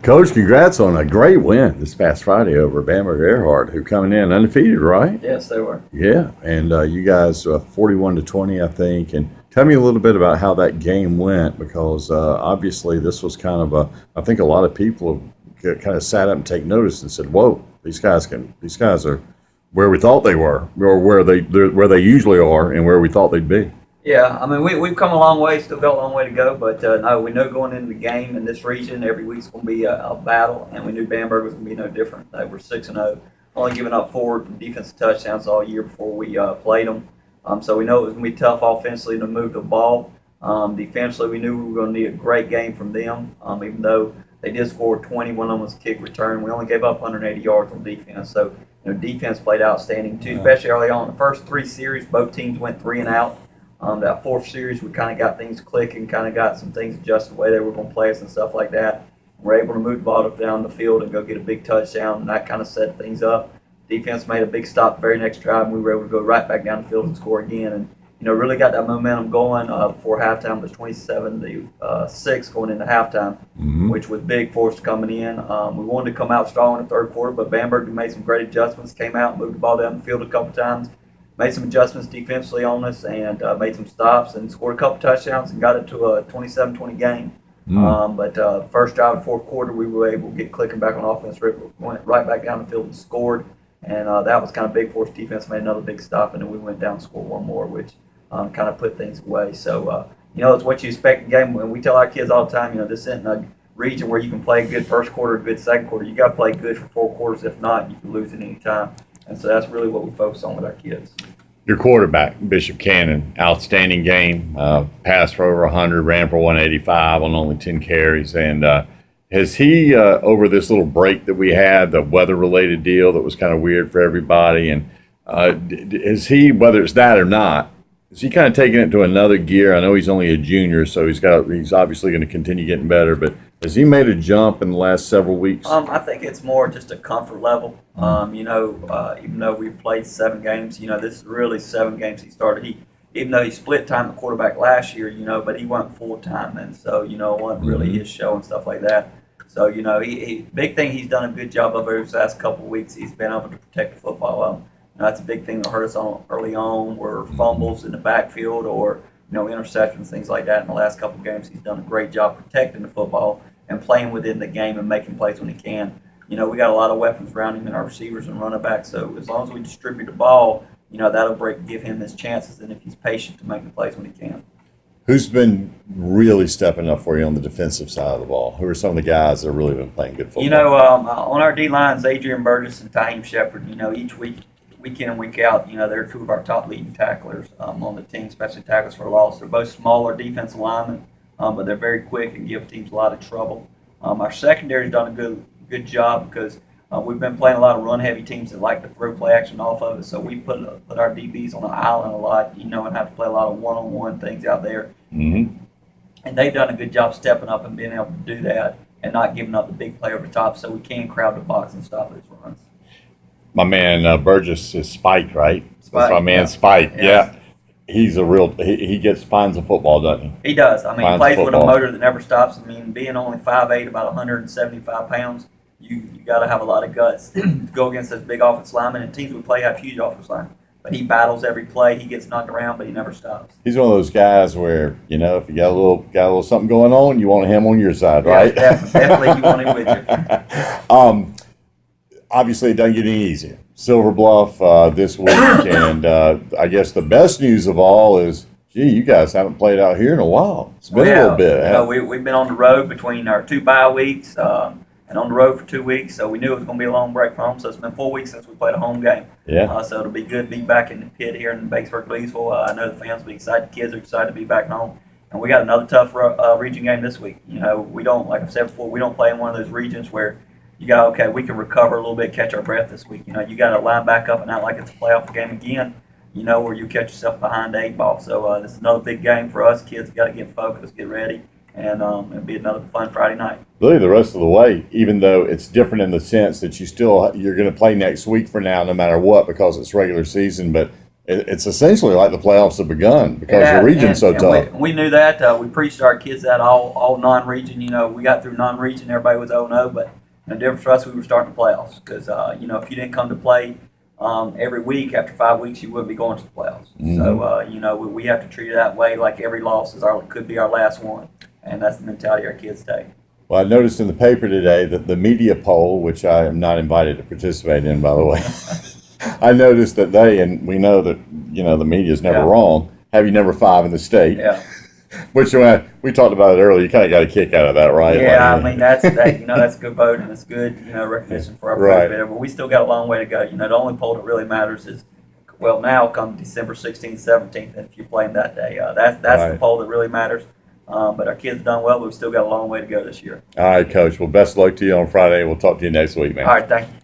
Coach, congrats on a great win this past Friday over Bamberg-Ehrhardt, who coming in undefeated, right? Yes, they were. Yeah, and you guys 41-20, I think. And tell me a little bit about how that game went, because obviously this was kind of I think a lot of people kind of sat up and take notice and said, "Whoa, these guys are where we thought they were, or where they usually are, and where we thought they'd be." Yeah, I mean, we've come a long way, still got a long way to go, but no, we know going into the game in this region, every week's going to be a battle, and we knew Bamberg was going to be no different. They were 6-0, only giving up 4 defensive touchdowns all year before we played them. So we know it was going to be tough offensively to move the ball. Defensively, we knew we were going to need a great game from them, even though they did score 20. One of them was a kick return. We only gave up 180 yards on defense, so defense played outstanding too, especially early on. The first 3 series, both teams went 3 and out. That 4th series, we kind of got things clicking, kind of got some things adjusted the way they were going to play us and stuff like that. We're able to move the ball down the field and go get a big touchdown, and that kind of set things up. Defense made a big stop the very next drive, and we were able to go right back down the field and score again. And really got that momentum going before halftime. It was 27-6 going into halftime, which was big for us coming in. We wanted to come out strong in the third quarter, but Bamberg made some great adjustments, came out, moved the ball down the field a couple times, made some adjustments defensively on us, and made some stops and scored a couple touchdowns and got it to a 27-20 game. But first drive of the fourth quarter, we were able to get clicking back on offense, went right back down the field and scored. And that was kind of big for us. Defense made another big stop, and then we went down and scored one more, which kind of put things away. So, it's what you expect in the game. When we tell our kids all the time, this isn't a region where you can play a good first quarter, a good second quarter. You got to play good for 4 quarters. If not, you can lose at any time. And so that's really what we focus on with our kids. Your quarterback, Bishop Cannon, outstanding game. Passed for over 100, ran for 185 on only 10 carries. And has he, over this little break that we had, the weather-related deal that was kind of weird for everybody, and is he, whether it's that or not, is he kind of taking it to another gear? I know he's only a junior, so he's obviously going to continue getting better, but has he made a jump in the last several weeks? I think it's more just a comfort level. Even though we've played 7 games, this is really 7 games he started. Even though he split time at quarterback last year, but he went full time, and so it wasn't really his show and stuff like that. So he big thing he's done a good job of over the last couple of weeks. He's been able to protect the football. That's a big thing that hurt us on early on, were fumbles in the backfield or interceptions, things like that. In the last couple of games, he's done a great job protecting the football and playing within the game and making plays when he can. We got a lot of weapons around him in our receivers and running backs. So as long as we distribute the ball, that'll give him his chances, and if he's patient to make the plays when he can. Who's been really stepping up for you on the defensive side of the ball? Who are some of the guys that have really been playing good football? On our D lines, Adrian Burgess and Taheem Shepard. Each week in and week out, they're 2 of our top leading tacklers on the team, especially tackles for loss. They're both smaller defensive linemen, but they're very quick and give teams a lot of trouble. Our secondary's done a good job because we've been playing a lot of run-heavy teams that like to throw play action off of it. So we put our DBs on the island a lot, and have to play a lot of one-on-one things out there. Mm-hmm. And they've done a good job stepping up and being able to do that and not giving up the big play over the top, so we can crowd the box and stop those runs. My man Burgess is Spike, right? Spike, That's my man, yeah. Spike. Yes. Yeah. He's a real. He finds the football, doesn't he? He does. I mean, he plays with a football. motor that never stops. I mean, being only 5'8", about 175 pounds, you got to have a lot of guts to go against those big offensive linemen. And teams we play have huge offensive linemen. But he battles every play. He gets knocked around, but he never stops. He's one of those guys where if you got a little something going on, you want him on your side, right? Yeah, definitely, you want him with you. Obviously, it doesn't get any easier. Silver Bluff this week, and I guess the best news of all is, you guys haven't played out here in a while. It's been a little bit. We've been on the road between our 2 bye weeks and on the road for 2 weeks, so we knew it was going to be a long break from home. So it's been 4 weeks since we played a home game. Yeah. So it'll be good to be back in the pit here in Batesburg-Leesville. I know the fans will be excited. The kids are excited to be back home. And we got another tough region game this week. We don't, like I said before, we don't play in one of those regions where we can recover a little bit, catch our breath this week. You got to line back up and not like it's a playoff game again, where you catch yourself behind the 8 ball. So this is another big game for us. Kids got to get focused, get ready, and it'll be another fun Friday night. Really, the rest of the way, even though it's different in the sense that you're going to play next week for now, no matter what, because it's regular season. But it's essentially like the playoffs have begun because Yeah, the region's so tough. We knew that. We preached to our kids that all non-region. We got through non-region. Everybody was 0-0, but the difference for us, we were starting the playoffs because if you didn't come to play every week, after 5 weeks, you wouldn't be going to the playoffs. So we have to treat it that way. Like every loss could be our last one, and that's the mentality our kids take. Well, I noticed in the paper today that the media poll, which I am not invited to participate in, by the way, I noticed that and we know that, the media is never wrong, have you number 5 in the state. Yeah. Which, we talked about it earlier, you kind of got a kick out of that, right? Yeah, I mean, that's good voting. It's good, recognition for our Right. players. But we still got a long way to go. The only poll that really matters is, now come December 16th, 17th, and if you're playing that day. That's Right. the poll that really matters. But our kids have done well, but we've still got a long way to go this year. All right, Coach. Well, best of luck to you on Friday. We'll talk to you next week, man. All right, thank you.